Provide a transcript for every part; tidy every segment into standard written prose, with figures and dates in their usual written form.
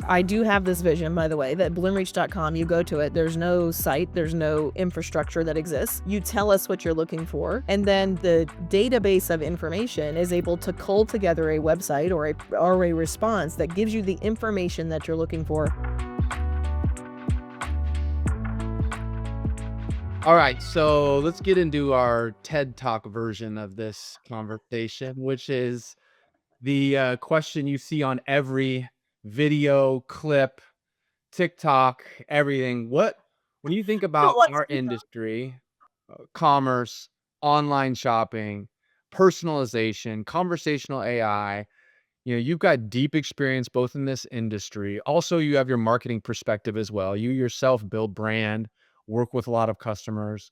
I do have this vision, by the way, that Bloomreach.com, you go to it, there's no site, there's no infrastructure that exists. You tell us what you're looking for, and then the database of information is able to cull together a website or a response that gives you the information that you're looking for. All right, so let's get into our TED Talk version of this conversation, which is the question you see on every video, clip, TikTok, everything. When you think I don't about like our TikTok. industry, commerce, online shopping, personalization, conversational AI, you've got deep experience both in this industry. Also, you have your marketing perspective as well. You yourself build brand, work with a lot of customers.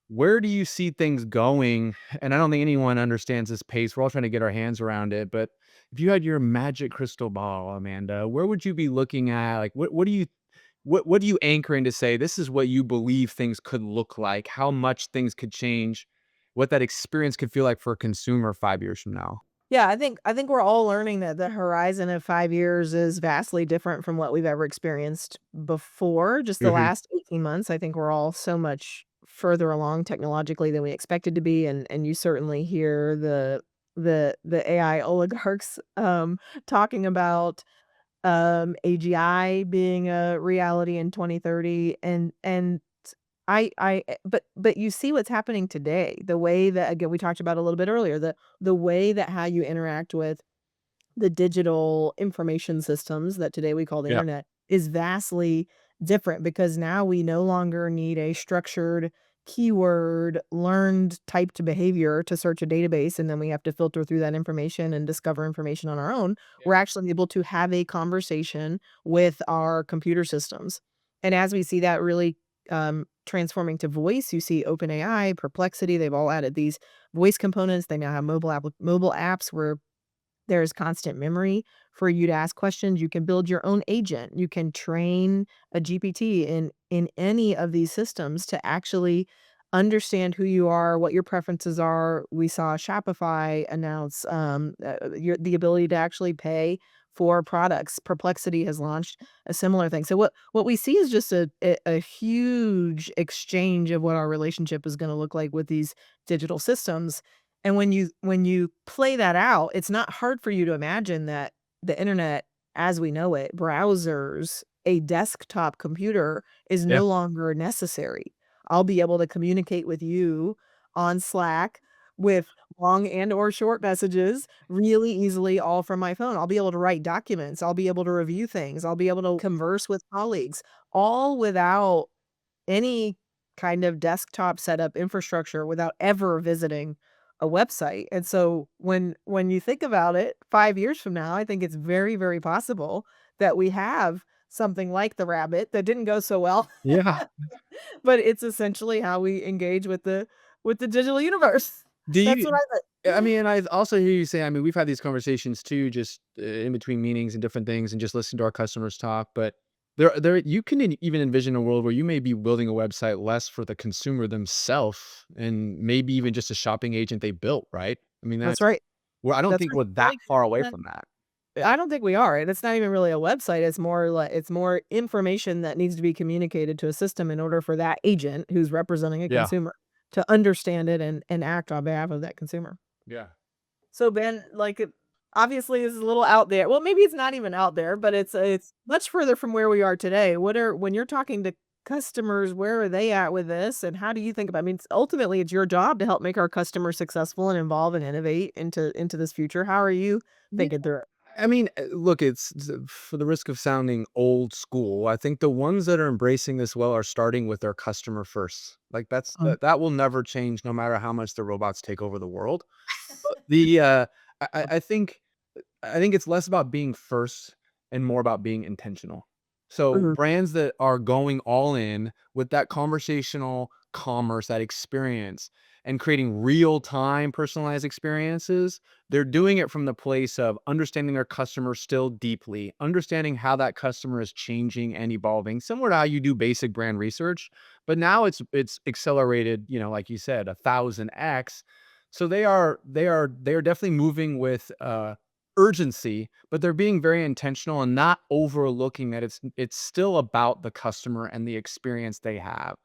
Where do you see things going? And I don't think anyone understands this pace. We're all trying to get our hands around it. But if you had your magic crystal ball, Amanda, where would you be looking at? Like, what do you anchor in to say this is what you believe things could look like? How much things could change? What that experience could feel like for a consumer 5 years from now? Yeah, I think we're all learning that the horizon of 5 years is vastly different from what we've ever experienced before. Just the Hmm. last 18 months, I think we're all so much further along technologically than we expected to be, and you certainly hear the AI oligarchs, talking about, AGI being a reality in 2030, and but you see what's happening today, the way that, again, we talked about a little bit earlier, the way that how you interact with the digital information systems that today we call the Yeah. internet is vastly different because now we no longer need a structured keyword learned typed behavior to search a database, and then we have to filter through that information and discover information on our own. We're actually able to have a conversation with our computer systems. And as we see that really transforming to voice, you see OpenAI, Perplexity, they've all added these voice components. They now have mobile apps where there's constant memory for you to ask questions. You can build your own agent. You can train a GPT in any of these systems to actually understand who you are, what your preferences are. We saw Shopify announce the ability to actually pay for products. Perplexity has launched a similar thing. So what we see is just a huge exchange of what our relationship is going to look like with these digital systems, and when you play that out, it's not hard for you to imagine that the internet as we know it, browsers, a desktop computer is Yeah. no longer necessary. I'll be able to communicate with you on Slack with long and or short messages really easily all from my phone. I'll be able to write documents, I'll be able to review things, I'll be able to converse with colleagues, all without any kind of desktop setup infrastructure without ever visiting a website. And so when you think about it, 5 years from now, I think it's very, very possible that we have something like the rabbit that didn't go so well, Yeah. but it's essentially how we engage with the digital universe. Do That's you what I I think. mean, I also hear you say, I mean, we've had these conversations too, just in between meetings and different things and just listen to our customers talk. But there, you can even envision a world where you may be building a website less for the consumer themselves and maybe even just a shopping agent they built, right? I mean, That's right. I don't That's think right. we're I that think far away yeah. from that. I don't think we are, and it's not even really a website, it's more like it's more information that needs to be communicated to a system in order for that agent who's representing a Yeah. consumer to understand it and act on behalf of that consumer. Yeah. So, Ben, like, obviously, this is a little out there. Well, maybe it's not even out there, but it's much further from where we are today. What are when you're talking to customers, where are they at with this, and how do you think about I mean, ultimately, it's your job to help make our customers successful and evolve and innovate into this future. How are you thinking through it? I mean, look, for the risk of sounding old school. I think the ones that are embracing this well are starting with their customer first. Like that will never change, no matter how much the robots take over the world. But I think it's less about being first and more about being intentional. So Mhm. brands that are going all in with that conversational commerce, that experience, and creating real time personalized experiences, they're doing it from the place of understanding their customer still deeply, understanding how that customer is changing and evolving, similar to how you do basic brand research. But now it's accelerated, like you said, 1,000x. So they are definitely moving with urgency, but they're being very intentional and not overlooking that it's still about the customer and the experience they have.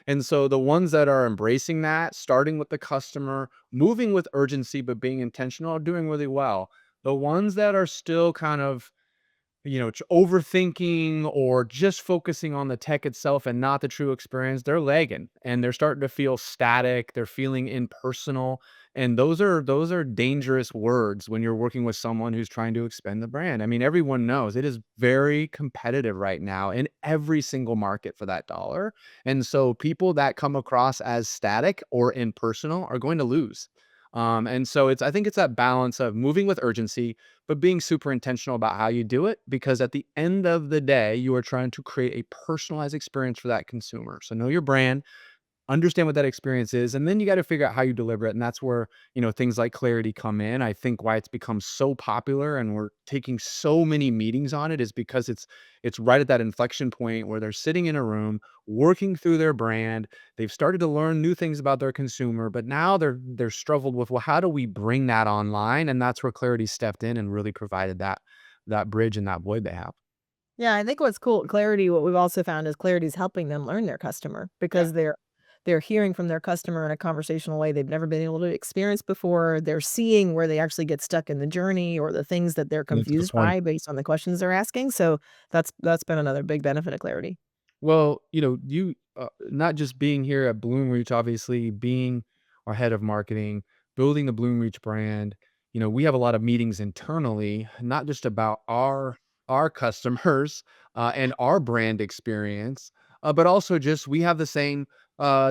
And so the ones that are embracing that, starting with the customer, moving with urgency but being intentional, are doing really well. The ones that are still kind of, overthinking or just focusing on the tech itself and not the true experience, they're lagging and they're starting to feel static. They're feeling impersonal. And those are dangerous words when you're working with someone who's trying to expand the brand. I mean, everyone knows it is very competitive right now in every single market for that dollar. And so people that come across as static or impersonal are going to lose. And so I think it's that balance of moving with urgency, but being super intentional about how you do it, because at the end of the day, you are trying to create a personalized experience for that consumer. So know your brand, understand what that experience is, and then you got to figure out how you deliver it. And that's where, things like clarity come in. I think why it's become so popular and we're taking so many meetings on it is because it's right at that inflection point where they're sitting in a room working through their brand. They've started to learn new things about their consumer, but now they're struggled with, well, how do we bring that online? And that's where clarity stepped in and really provided that bridge and that void they have. Yeah, I think what's cool clarity, what we've also found is clarity is helping them learn their customer Yeah. because they're hearing from their customer in a conversational way they've never been able to experience before. They're seeing where they actually get stuck in the journey or the things that they're That's a good confused point. by based on the questions they're asking. So that's been another big benefit of clarity. Well, you not just being here at Bloomreach, obviously being our head of marketing, building the Bloomreach brand. We have a lot of meetings internally, not just about our customers and our brand experience, but also just we have the same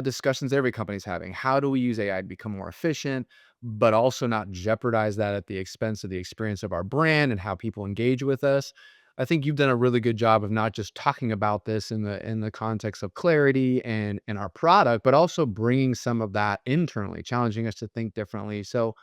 discussions every company's having. How do we use AI to become more efficient, but also not jeopardize that at the expense of the experience of our brand and how people engage with us? I think you've done a really good job of not just talking about this in the context of clarity and our product, but also bringing some of that internally, challenging us to think differently. So,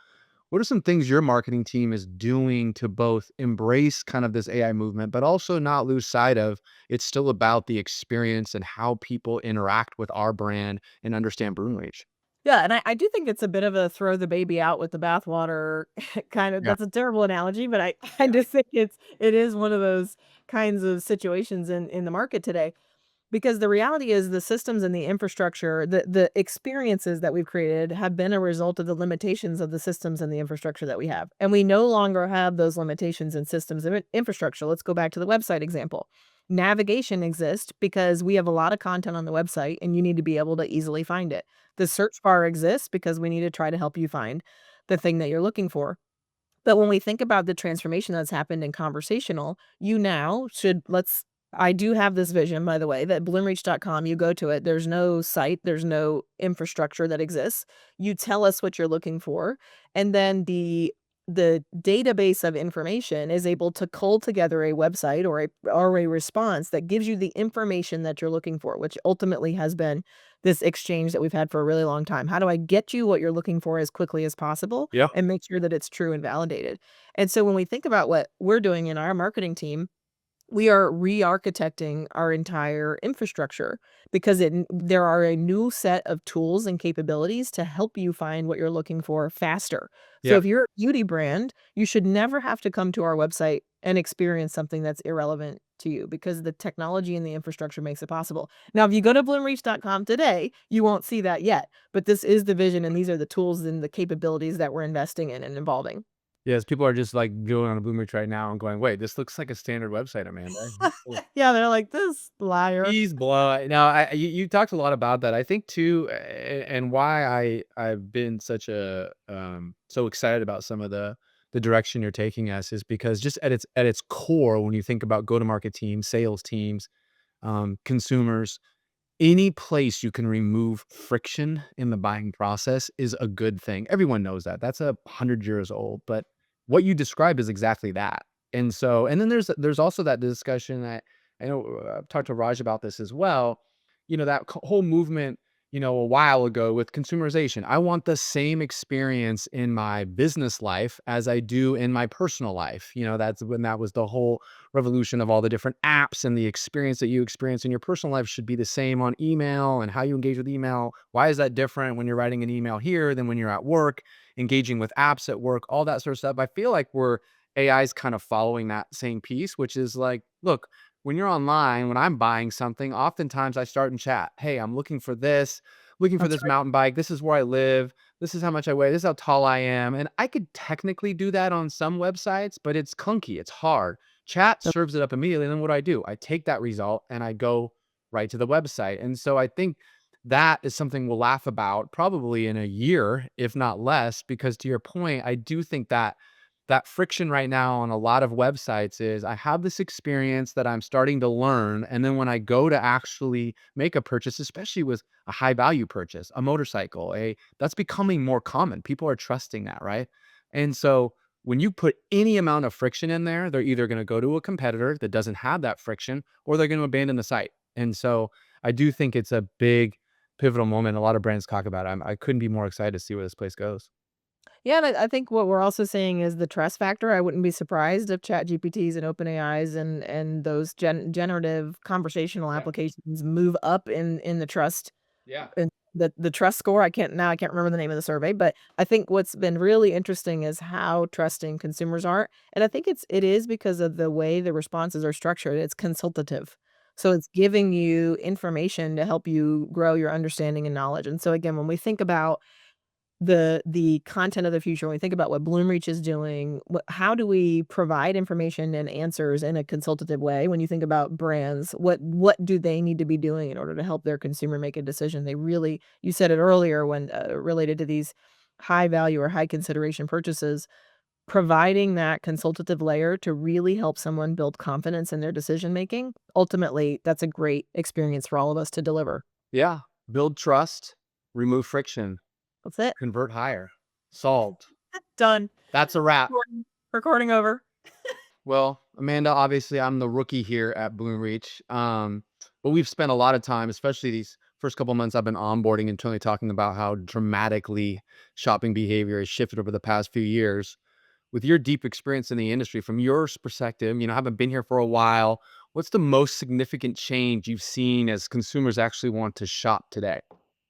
what are some things your marketing team is doing to both embrace kind of this AI movement, but also not lose sight of it's still about the experience and how people interact with our brand and understand Broom Reach? Yeah, and I do think it's a bit of a throw the baby out with the bathwater kind of Yeah. that's a terrible analogy, but I just think it is one of those kinds of situations in the market today. Because the reality is the systems and the infrastructure, the experiences that we've created have been a result of the limitations of the systems and the infrastructure that we have. And we no longer have those limitations in systems and infrastructure. Let's go back to the website example. Navigation exists because we have a lot of content on the website and you need to be able to easily find it. The search bar exists because we need to try to help you find the thing that you're looking for. But when we think about the transformation that's happened in conversational, you now should let's I do have this vision, by the way, that bloomreach.com, you go to it, there's no site, there's no infrastructure that exists. You tell us what you're looking for, and then the database of information is able to cull together a website or a response that gives you the information that you're looking for, which ultimately has been this exchange that we've had for a really long time. How do I get you what you're looking for as quickly as possible Yeah. and make sure that it's true and validated? And so when we think about what we're doing in our marketing team, we are re-architecting our entire infrastructure because there are a new set of tools and capabilities to help you find what you're looking for faster. So Yeah. if you're a beauty brand, you should never have to come to our website and experience something that's irrelevant to you because the technology and the infrastructure makes it possible. Now, if you go to bloomreach.com today, you won't see that yet, but this is the vision and these are the tools and the capabilities that we're investing in and evolving. Yes, people are just like going on a Bloomreach right now and going, wait, this looks like a standard website, Amanda. Yeah, they're like, "This liar." He's blowing. No, you talked a lot about that. I think too, and why I've been such a so excited about some of the direction you're taking us is because just at its core, when you think about go to market teams, sales teams, consumers, any place you can remove friction in the buying process is a good thing. Everyone knows that. That's 100 years old, but what you described is exactly that. And then there's also that discussion that I know I've talked to Raj about this as well. That whole movement, a while ago with consumerization. I want the same experience in my business life as I do in my personal life. That's when that was the whole revolution of all the different apps, and the experience that you experience in your personal life should be the same on email and how you engage with email. Why is that different when you're writing an email here than when you're at work, engaging with apps at work, all that sort of stuff. I feel like we're AI is kind of following that same piece, which is like, look, when you're online, when I'm buying something, oftentimes I start in chat. Hey, I'm looking for That's this right. mountain bike. This is where I live. This is how much I weigh. This is how tall I am. And I could technically do that on some websites, but it's clunky. It's hard. Chat Yep. serves it up immediately. And then what do? I take that result and I go right to the website. And so I think that is something we'll laugh about probably in a year, if not less, because to your point, I do think that that friction right now on a lot of websites is I have this experience that I'm starting to learn. And then when I go to actually make a purchase, especially with a high value purchase, a motorcycle, that's becoming more common. People are trusting that, right? And so when you put any amount of friction in there, they're either going to go to a competitor that doesn't have that friction or they're going to abandon the site. And so I do think it's a big pivotal moment. A lot of brands talk about it. I couldn't be more excited to see where this place goes. Yeah, and I think what we're also seeing is the trust factor. I wouldn't be surprised if ChatGPTs and OpenAIs and those generative conversational Yeah. applications move up in the trust Yeah. and the trust score. I can't remember the name of the survey, but I think what's been really interesting is how trusting consumers are, and I think it is because of the way the responses are structured. It's consultative. So it's giving you information to help you grow your understanding and knowledge. And so again, when we think about the content of the future, when we think about what Bloomreach is doing, how do we provide information and answers in a consultative way? When you think about brands, what do they need to be doing in order to help their consumer make a decision? They really, you said it earlier when related to these high value or high consideration purchases, providing that consultative layer to really help someone build confidence in their decision making. Ultimately, that's a great experience for all of us to deliver. Yeah. Build trust, remove friction, That's it. convert higher. Solved. Done. That's a wrap. Recording over. Well, Amanda, obviously, I'm the rookie here at Bloomreach. But we've spent a lot of time, especially these first couple months I've been onboarding internally, talking about how dramatically shopping behavior has shifted over the past few years. With your deep experience in the industry, from your perspective, haven't been here for a while. What's the most significant change you've seen as consumers actually want to shop today?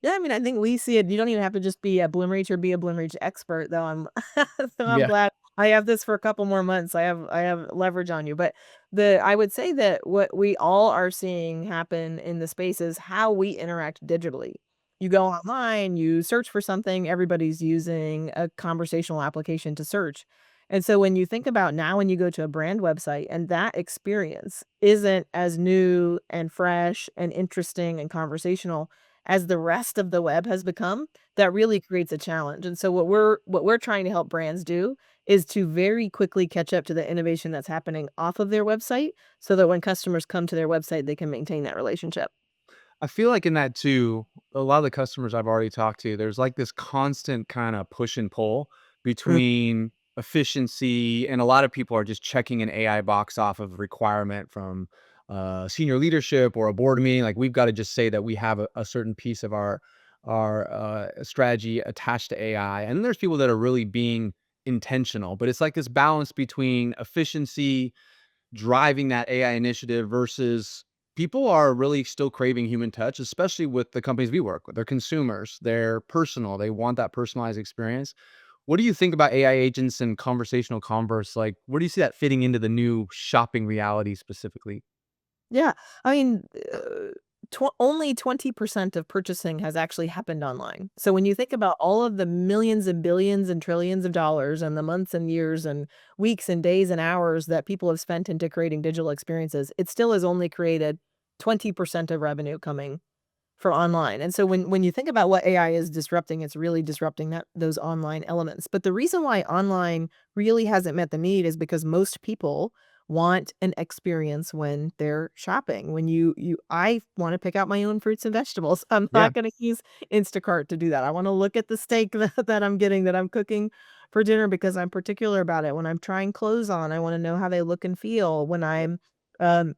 Yeah, I mean, I think we see it. You don't even have to just be a Bloomreach or be a Bloomreach expert, though. I'm so I'm Yeah. glad I have this for a couple more months. I have leverage on you, but the I would say that what we all are seeing happen in the space is how we interact digitally. You go online, you search for something, everybody's using a conversational application to search. And so when you think about now when you go to a brand website and that experience isn't as new and fresh and interesting and conversational as the rest of the web has become, that really creates a challenge. And so what we're trying to help brands do is to very quickly catch up to the innovation that's happening off of their website so that when customers come to their website, they can maintain that relationship. I feel like in that too, a lot of the customers I've already talked to, there's like this constant kind of push and pull Mm. between efficiency, and a lot of people are just checking an AI box off of requirement from senior leadership or a board meeting. Like we've got to just say that we have a certain piece of our strategy attached to AI, and there's people that are really being intentional. But it's like this balance between efficiency driving that AI initiative versus people are really still craving human touch, especially with the companies we work with. They're consumers, they're personal, they want that personalized experience. What do you think about AI agents and conversational commerce? Like, where do you see that fitting into the new shopping reality specifically? Yeah. I mean, only 20% of purchasing has actually happened online. So when you think about all of the millions and billions and trillions of dollars and the months and years and weeks and days and hours that people have spent into creating digital experiences, it still has only created 20% of revenue coming for online. And so when you think about what AI is disrupting, it's really disrupting those online elements. But the reason why online really hasn't met the need is because most people want an experience when they're shopping. When I want to pick out my own fruits and vegetables. I'm Yeah. not going to use Instacart to do that. I want to look at the steak that I'm getting that I'm cooking for dinner because I'm particular about it. When I'm trying clothes on, I want to know how they look and feel. When I'm um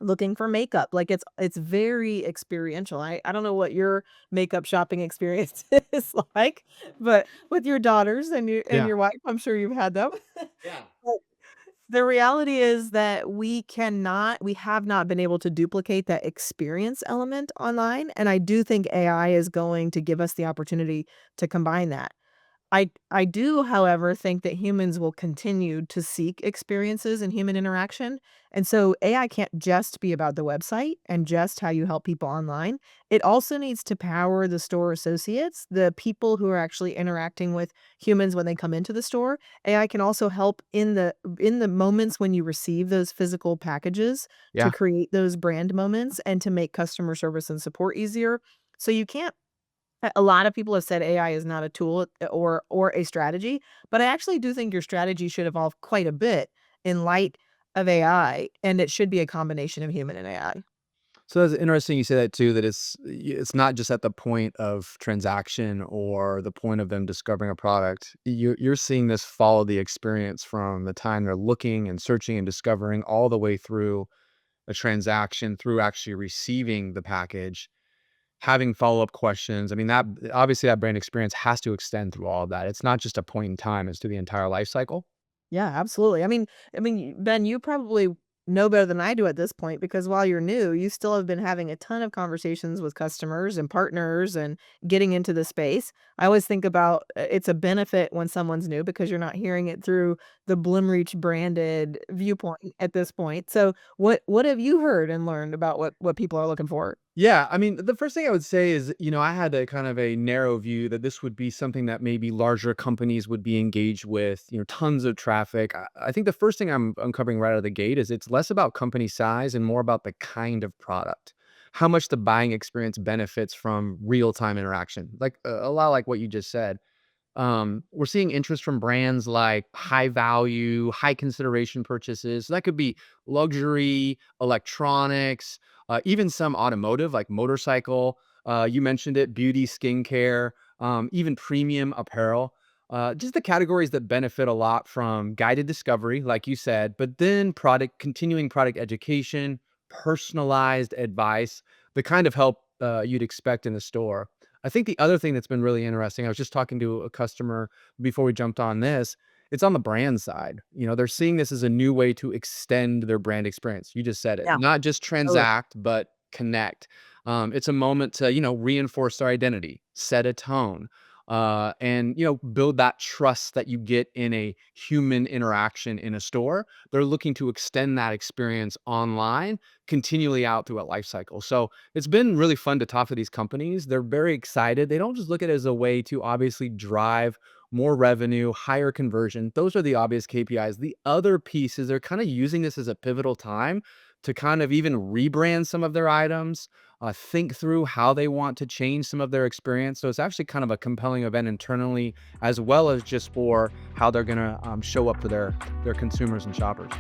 looking for makeup, like, it's very experiential. I don't know what your makeup shopping experience is like, but with your daughters and Yeah. your wife, I'm sure you've had them. Yeah. But the reality is that we have not been able to duplicate that experience element online, and I do think AI is going to give us the opportunity to combine that. I do, however, think that humans will continue to seek experiences and human interaction, and so AI can't just be about the website and just how you help people online. It also needs to power the store associates, the people who are actually interacting with humans when they come into the store. AI can also help in the moments when you receive those physical packages to Yeah. create those brand moments and to make customer service and support easier. So you can't a lot of people have said AI is not a tool or a strategy, but I actually do think your strategy should evolve quite a bit in light of AI, and it should be a combination of human and AI. So that's interesting you say that too, that it's not just at the point of transaction or the point of them discovering a product. You're seeing this follow the experience from the time they're looking and searching and discovering all the way through a transaction, through actually receiving the package, having follow-up questions. I mean, that obviously that brand experience has to extend through all of that. It's not just a point in time, it's to the entire life cycle. Yeah, absolutely. Ben, you probably know better than I do at this point because while you're new, you still have been having a ton of conversations with customers and partners and getting into the space. I always think about it's a benefit when someone's new because you're not hearing it through the Bloomreach branded viewpoint at this point. So, what have you heard and learned about what people are looking for? Yeah, I mean, the first thing I would say is, I had a kind of a narrow view that this would be something that maybe larger companies would be engaged with, tons of traffic. I think the first thing I'm uncovering right out of the gate is it's less about company size and more about the kind of product. How much the buying experience benefits from real-time interaction. Like a lot like what you just said. We're seeing interest from brands like high value, high consideration purchases. So that could be luxury, electronics, even some automotive like motorcycle. You mentioned it, beauty, skincare, even premium apparel. Just the categories that benefit a lot from guided discovery, like you said, but then continuing product education, personalized advice, the kind of help you'd expect in the store. I think the other thing that's been really interesting, I was just talking to a customer before we jumped on this. It's on the brand side. They're seeing this as a new way to extend their brand experience. You just said it. Yeah, Not just totally. transact, but connect. It's a moment to, reinforce their identity, set a tone, and, build that trust that you get in a human interaction in a store. They're looking to extend that experience online continually out through a life cycle. So it's been really fun to talk to these companies. They're very excited. They don't just look at it as a way to obviously drive more revenue, higher conversion. Those are the obvious KPIs. The other piece is they're kind of using this as a pivotal time to kind of even rebrand some of their items, think through how they want to change some of their experience. So it's actually kind of a compelling event internally, as well as just for how they're going to show up for their consumers and shoppers.